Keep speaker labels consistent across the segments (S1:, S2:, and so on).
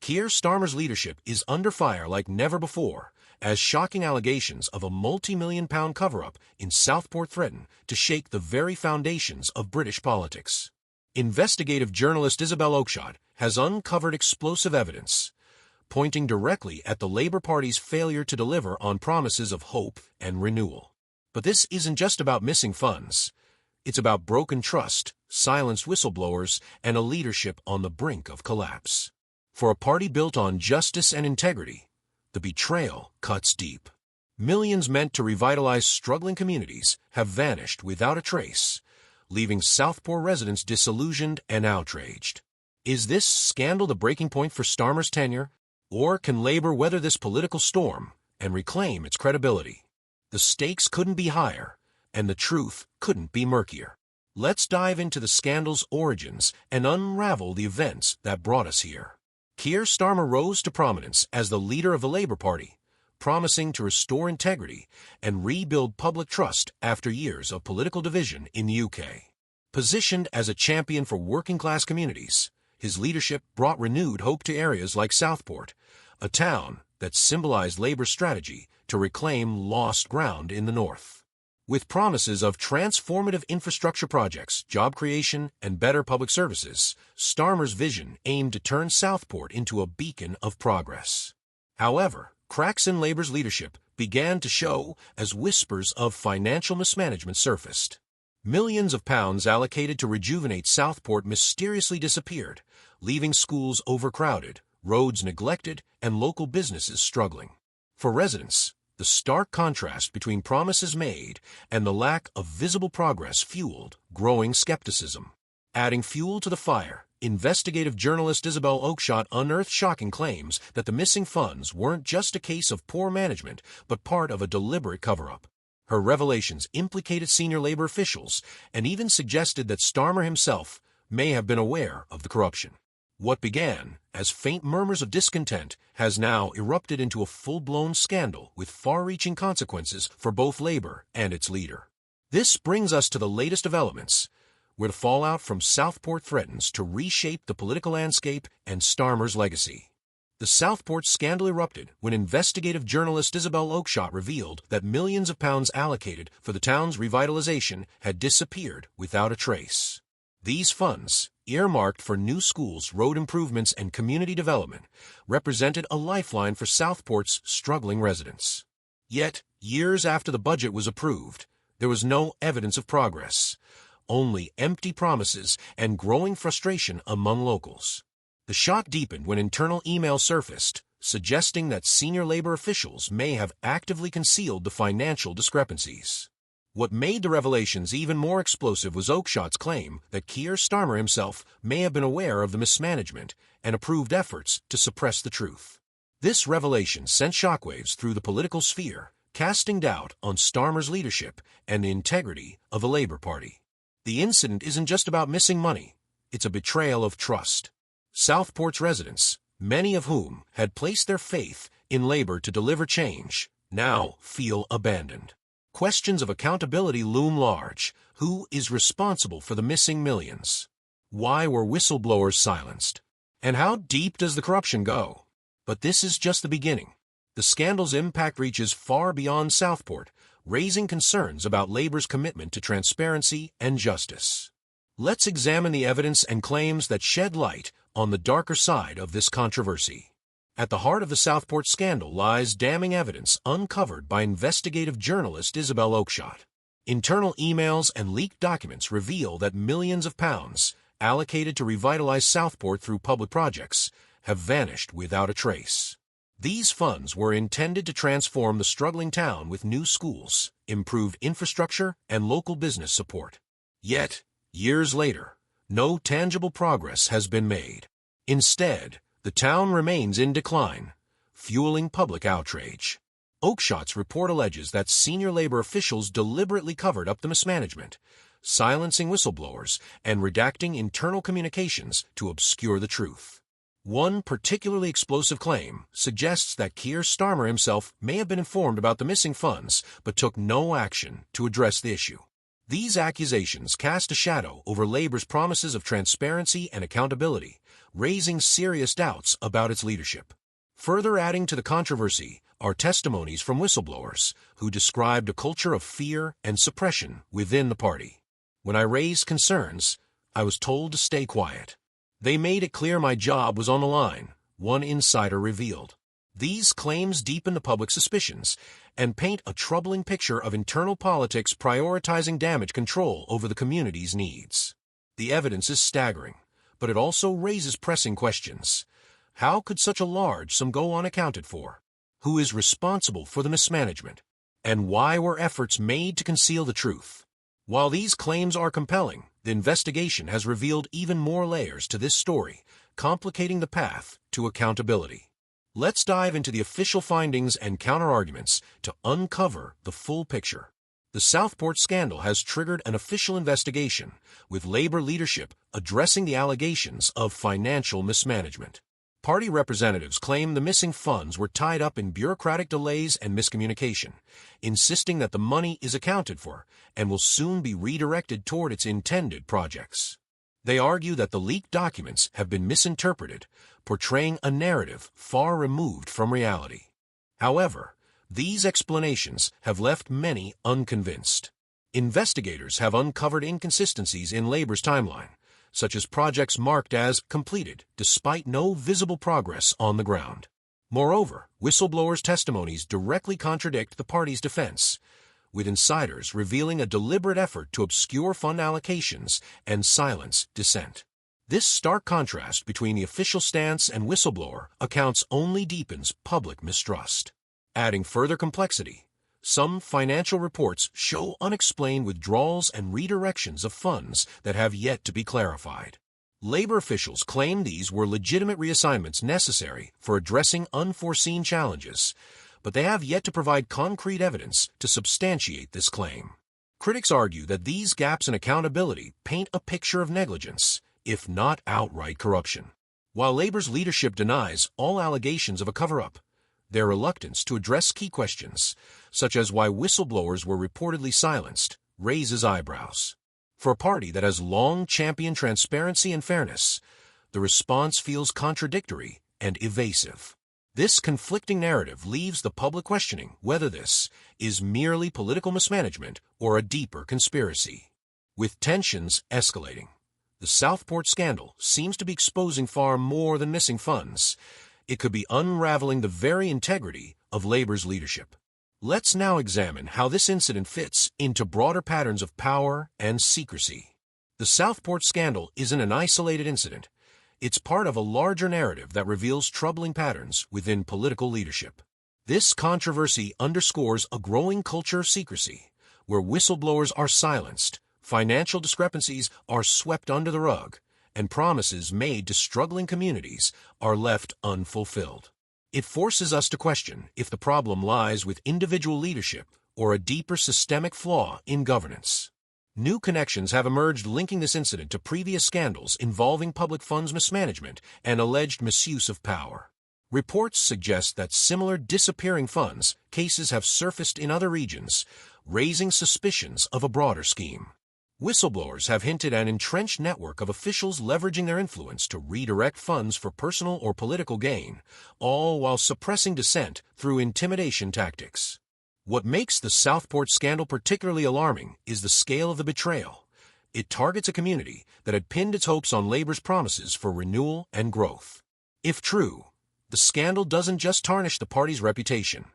S1: Keir Starmer's leadership is under fire like never before, as shocking allegations of a multi-million-pound cover-up in Southport threaten to shake the very foundations of British politics. Investigative journalist Isabel Oakeshott has uncovered explosive evidence, pointing directly at the Labour Party's failure to deliver on promises of hope and renewal. But this isn't just about missing funds. It's about broken trust, silenced whistleblowers, and a leadership on the brink of collapse. For a party built on justice and integrity, the betrayal cuts deep. Millions meant to revitalize struggling communities have vanished without a trace, leaving Southport residents disillusioned and outraged. Is this scandal the breaking point for Starmer's tenure? Or can Labour weather this political storm and reclaim its credibility? The stakes couldn't be higher, and the truth couldn't be murkier. Let's dive into the scandal's origins and unravel the events that brought us here. Keir Starmer rose to prominence as the leader of the Labour Party, promising to restore integrity and rebuild public trust after years of political division in the UK. Positioned as a champion for working-class communities, his leadership brought renewed hope to areas like Southport, a town that symbolized Labour's strategy to reclaim lost ground in the north. With promises of transformative infrastructure projects, job creation, and better public services, Starmer's vision aimed to turn Southport into a beacon of progress. However, cracks in Labour's leadership began to show as whispers of financial mismanagement surfaced. Millions of pounds allocated to rejuvenate Southport mysteriously disappeared, leaving schools overcrowded, roads neglected, and local businesses struggling. For residents, the stark contrast between promises made and the lack of visible progress fueled growing skepticism. Adding fuel to the fire, investigative journalist Isabel Oakeshott unearthed shocking claims that the missing funds weren't just a case of poor management, but part of a deliberate cover-up. Her revelations implicated senior Labour officials and even suggested that Starmer himself may have been aware of the corruption. What began as faint murmurs of discontent has now erupted into a full-blown scandal with far-reaching consequences for both Labour and its leader. This brings us to the latest developments, where the fallout from Southport threatens to reshape the political landscape and Starmer's legacy. The Southport scandal erupted when investigative journalist Isabel Oakeshott revealed that millions of pounds allocated for the town's revitalization had disappeared without a trace. These funds, earmarked for new schools, road improvements, and community development, represented a lifeline for Southport's struggling residents. Yet, years after the budget was approved, there was no evidence of progress, only empty promises and growing frustration among locals. The shock deepened when internal emails surfaced, suggesting that senior Labour officials may have actively concealed the financial discrepancies. What made the revelations even more explosive was Oakeshott's claim that Keir Starmer himself may have been aware of the mismanagement and approved efforts to suppress the truth. This revelation sent shockwaves through the political sphere, casting doubt on Starmer's leadership and the integrity of the Labour Party. The incident isn't just about missing money, it's a betrayal of trust. Southport's residents, many of whom had placed their faith in Labour to deliver change, now feel abandoned. Questions of accountability loom large. Who is responsible for the missing millions? Why were whistleblowers silenced? And how deep does the corruption go? But this is just the beginning. The scandal's impact reaches far beyond Southport, raising concerns about Labour's commitment to transparency and justice. Let's examine the evidence and claims that shed light on the darker side of this controversy. At the heart of the Southport scandal lies damning evidence uncovered by investigative journalist Isabel Oakeshott. Internal emails and leaked documents reveal that millions of pounds, allocated to revitalize Southport through public projects, have vanished without a trace. These funds were intended to transform the struggling town with new schools, improved infrastructure, and local business support. Yet, years later, no tangible progress has been made. Instead, the town remains in decline, fueling public outrage. Oakeshott's report alleges that senior Labour officials deliberately covered up the mismanagement, silencing whistleblowers and redacting internal communications to obscure the truth. One particularly explosive claim suggests that Keir Starmer himself may have been informed about the missing funds but took no action to address the issue. These accusations cast a shadow over Labour's promises of transparency and accountability, raising serious doubts about its leadership. Further adding to the controversy are testimonies from whistleblowers who described a culture of fear and suppression within the party. When I raised concerns, I was told to stay quiet. They made it clear my job was on the line, one insider revealed. These claims deepen the public's suspicions and paint a troubling picture of internal politics prioritizing damage control over the community's needs. The evidence is staggering, but it also raises pressing questions. How could such a large sum go unaccounted for? Who is responsible for the mismanagement? And why were efforts made to conceal the truth? While these claims are compelling, the investigation has revealed even more layers to this story, complicating the path to accountability. Let's dive into the official findings and counterarguments to uncover the full picture. The Southport scandal has triggered an official investigation, with Labour leadership addressing the allegations of financial mismanagement. Party representatives claim the missing funds were tied up in bureaucratic delays and miscommunication, insisting that the money is accounted for and will soon be redirected toward its intended projects. They argue that the leaked documents have been misinterpreted, portraying a narrative far removed from reality. However, these explanations have left many unconvinced. Investigators have uncovered inconsistencies in Labour's timeline, such as projects marked as completed despite no visible progress on the ground. Moreover, whistleblowers' testimonies directly contradict the party's defense, with insiders revealing a deliberate effort to obscure fund allocations and silence dissent. This stark contrast between the official stance and whistleblower accounts only deepens public mistrust. Adding further complexity, some financial reports show unexplained withdrawals and redirections of funds that have yet to be clarified. Labour officials claim these were legitimate reassignments necessary for addressing unforeseen challenges, but they have yet to provide concrete evidence to substantiate this claim. Critics argue that these gaps in accountability paint a picture of negligence, if not outright corruption. While Labour's leadership denies all allegations of a cover-up, their reluctance to address key questions, such as why whistleblowers were reportedly silenced, raises eyebrows. For a party that has long championed transparency and fairness, the response feels contradictory and evasive. This conflicting narrative leaves the public questioning whether this is merely political mismanagement or a deeper conspiracy. With tensions escalating, the Southport scandal seems to be exposing far more than missing funds. It could be unraveling the very integrity of Labour's leadership. Let's now examine how this incident fits into broader patterns of power and secrecy. The Southport scandal isn't an isolated incident. It's part of a larger narrative that reveals troubling patterns within political leadership. This controversy underscores a growing culture of secrecy, where whistleblowers are silenced, financial discrepancies are swept under the rug, and promises made to struggling communities are left unfulfilled. It forces us to question if the problem lies with individual leadership or a deeper systemic flaw in governance. New connections have emerged linking this incident to previous scandals involving public funds mismanagement and alleged misuse of power. Reports suggest that similar disappearing funds cases have surfaced in other regions, raising suspicions of a broader scheme. Whistleblowers have hinted at an entrenched network of officials leveraging their influence to redirect funds for personal or political gain, all while suppressing dissent through intimidation tactics. What makes the Southport scandal particularly alarming is the scale of the betrayal. It targets a community that had pinned its hopes on Labour's promises for renewal and growth. If true, the scandal doesn't just tarnish the party's reputation.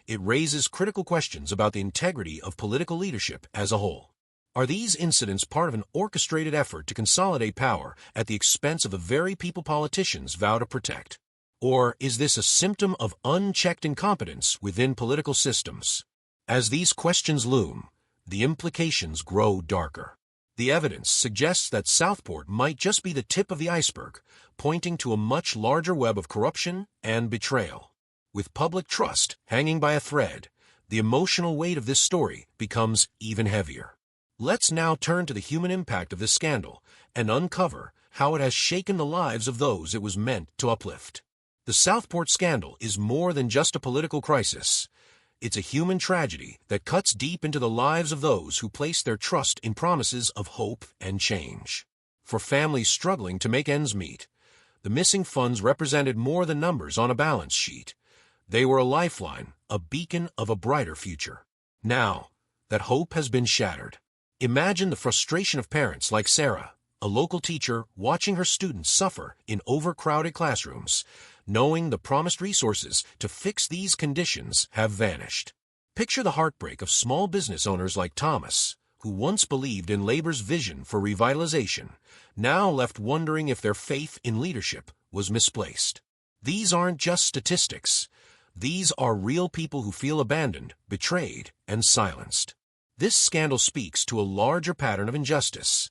S1: It raises critical questions about the integrity of political leadership as a whole. Are these incidents part of an orchestrated effort to consolidate power at the expense of the very people politicians vow to protect? Or is this a symptom of unchecked incompetence within political systems? As these questions loom, the implications grow darker. The evidence suggests that Southport might just be the tip of the iceberg, pointing to a much larger web of corruption and betrayal. With public trust hanging by a thread, the emotional weight of this story becomes even heavier. Let's now turn to the human impact of this scandal and uncover how it has shaken the lives of those it was meant to uplift. The Southport scandal is more than just a political crisis. It's a human tragedy that cuts deep into the lives of those who place their trust in promises of hope and change. For families struggling to make ends meet, The missing funds represented more than numbers on a balance sheet. They were a lifeline, a beacon of a brighter future. Now, that hope has been shattered. Imagine the frustration of parents like Sarah, a local teacher watching her students suffer in overcrowded classrooms, knowing the promised resources to fix these conditions have vanished. Picture the heartbreak of small business owners like Thomas, who once believed in Labor's vision for revitalization, now left wondering if their faith in leadership was misplaced. These aren't just statistics. These are real people who feel abandoned, betrayed, and silenced. This scandal speaks to a larger pattern of injustice,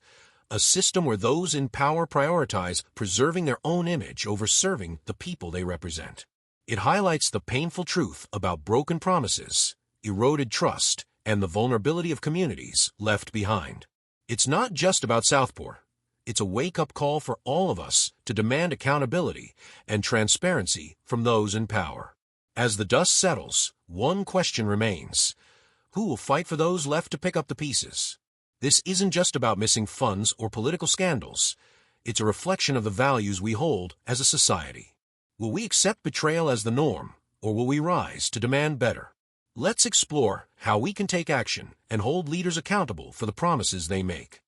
S1: a system where those in power prioritize preserving their own image over serving the people they represent. It highlights the painful truth about broken promises, eroded trust, and the vulnerability of communities left behind. It's not just about Southport. It's a wake-up call for all of us to demand accountability and transparency from those in power. As the dust settles, one question remains. Who will fight for those left to pick up the pieces? This isn't just about missing funds or political scandals. It's a reflection of the values we hold as a society. Will we accept betrayal as the norm, or will we rise to demand better? Let's explore how we can take action and hold leaders accountable for the promises they make.